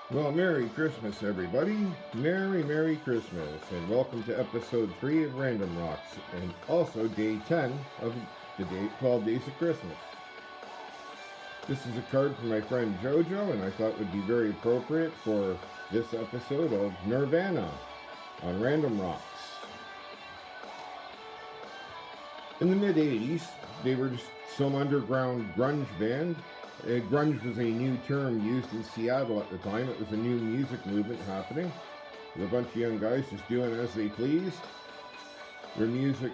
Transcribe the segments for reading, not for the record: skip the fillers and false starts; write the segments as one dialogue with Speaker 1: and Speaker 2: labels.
Speaker 1: Well, Merry Christmas, everybody. Merry Christmas. And welcome to episode 3 of Random Rocks, and also day 10 of the day 12 Days of Christmas. This is a card from my friend Jojo, and I thought would be very appropriate for this episode of Nirvana on Random Rocks. In the mid 80s, they were just some underground grunge band. Grunge was a new term used in Seattle at the time. It was a new music movement happening, with a bunch of young guys just doing as they pleased. Their music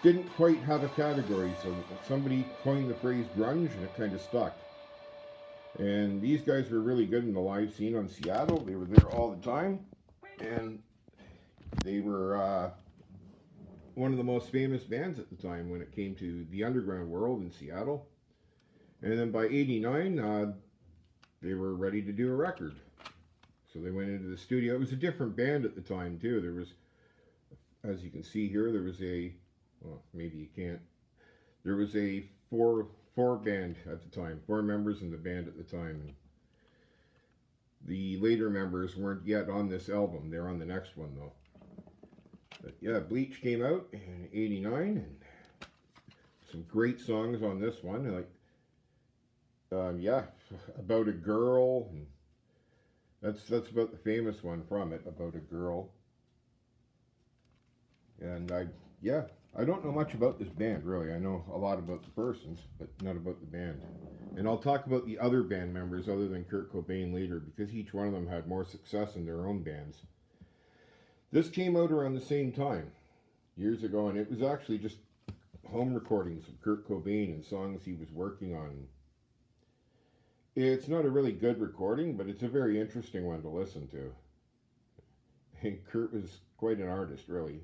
Speaker 1: didn't quite have a category, so somebody coined the phrase grunge and it kind of stuck. And these guys were really good in the live scene on Seattle. They were there all the time, and they were one of the most famous bands at the time when it came to the underground world in Seattle. And then by '89, they were ready to do a record. So they went into the studio. It was a different band at the time, too. There was, as you can see here, there was well, maybe you can't. There was a four band at the time, four members in the band at the time. The later members weren't yet on this album. They're on the next one, though. But yeah, Bleach came out in '89, and some great songs on this one. Like, yeah, about a girl. And that's about the famous one from it, about a girl. And I don't know much about this band really. I know a lot about the persons, but not about the band. And I'll talk about the other band members other than Kurt Cobain later, because each one of them had more success in their own bands. This came out around the same time, years ago, and it was actually just home recordings of Kurt Cobain and songs he was working on. It's not a really good recording, but it's a very interesting one to listen to. And Kurt was quite an artist, really.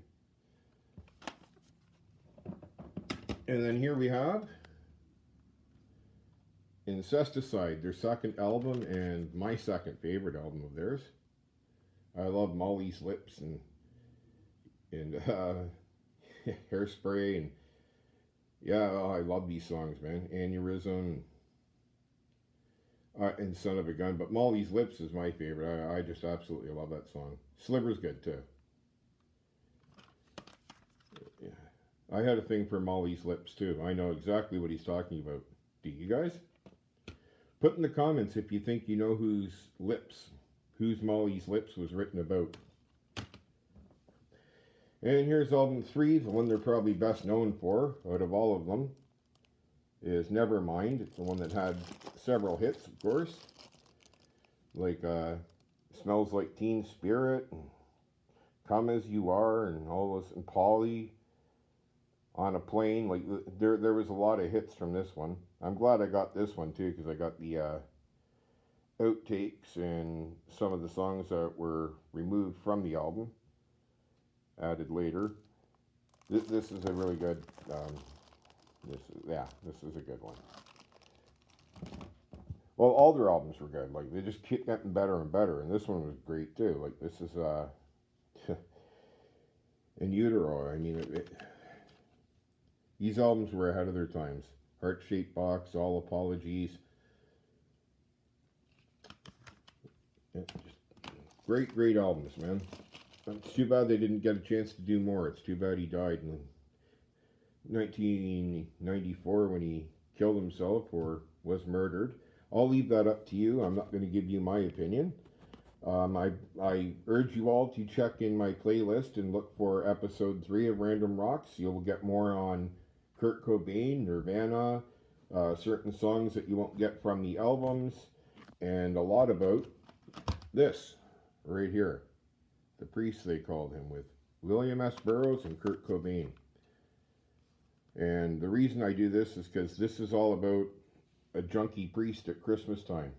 Speaker 1: And then here we have Incesticide, their second album, and my second favorite album of theirs. I love Molly's Lips and Hairspray, and yeah, I love these songs, man. Aneurysm, and Son of a Gun, but Molly's Lips is my favorite. I just absolutely love that song. Sliver's good too. Yeah. I had a thing for Molly's Lips too. I know exactly what he's talking about. Do you guys? Put in the comments if you think you know whose Molly's Lips was written about. And here's album 3, the one they're probably best known for out of all of them is Nevermind. It's the one that had several hits, of course, like Smells Like Teen Spirit, and Come As You Are, and all those, and Polly, On a Plane. Like there was a lot of hits from this one. I'm glad I got this one too, because I got the outtakes and some of the songs that were removed from the album, added later. This is a really good. This is a good one. Well, all their albums were good. Like they just keep getting better and better, and this one was great too. Like this is In Utero. I mean, these albums were ahead of their times. Heart Shaped Box, All Apologies. Yeah, just great albums, man. It's too bad they didn't get a chance to do more. It's too bad he died in 1994 when he killed himself or was murdered. I'll leave that up to you. I'm not going to give you my opinion. I urge you all to check in my playlist and look for episode 3 of Random Rocks. You'll get more on Kurt Cobain, Nirvana, certain songs that you won't get from the albums, and a lot about this right here. The Priest, they called him, with William S. Burroughs and Kurt Cobain. And the reason I do this is because this is all about a junkie priest at Christmas time.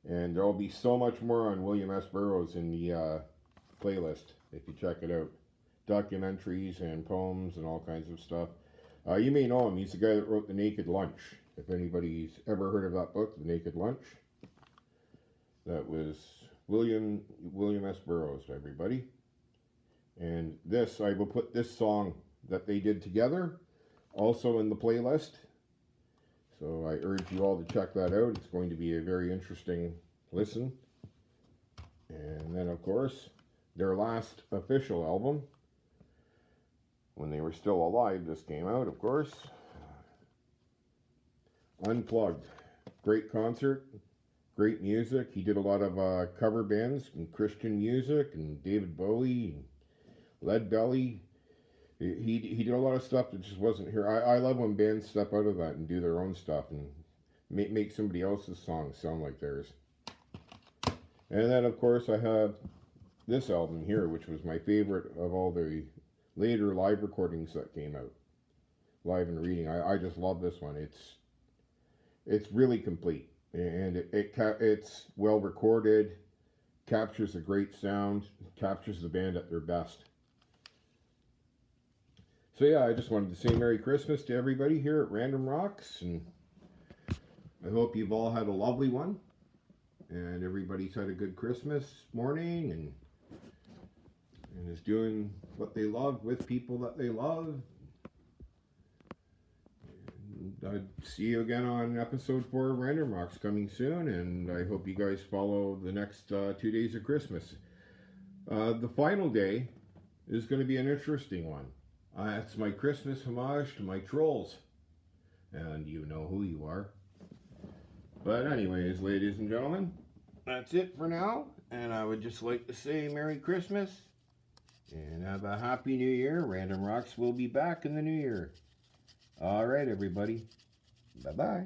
Speaker 1: And there will be so much more on William S. Burroughs in the playlist if you check it out. Documentaries and poems and all kinds of stuff. You may know him. He's the guy that wrote The Naked Lunch. If anybody's ever heard of that book, The Naked Lunch. That was William S. Burroughs, everybody. And this, I will put this song that they did together also in the playlist. So I urge you all to check that out. It's going to be a very interesting listen. And then, of course, their last official album, when they were still alive, this came out, of course. Unplugged. Great concert, great music. He did a lot of cover bands and Christian music, and David Bowie, and Lead Belly. He did a lot of stuff that just wasn't here. I love when bands step out of that and do their own stuff and make somebody else's songs sound like theirs. And then, of course, I have this album here, which was my favorite of all the later live recordings that came out. Live and Reading. I just love this one. It's really complete, and it's well recorded, captures a great sound, captures the band at their best. So yeah, I just wanted to say Merry Christmas to everybody here at Random Rocks, and I hope you've all had a lovely one, and everybody's had a good Christmas morning, and is doing what they love with people that they love. I'd see you again on episode 4 of Random Rocks coming soon, and I hope you guys follow the next 2 days of Christmas. The final day is going to be an interesting one. It's my Christmas homage to my trolls, and you know who you are. But anyways, ladies and gentlemen, that's it for now, and I would just like to say Merry Christmas, and have a Happy New Year. Random Rocks will be back in the new year. All right, everybody. Bye-bye.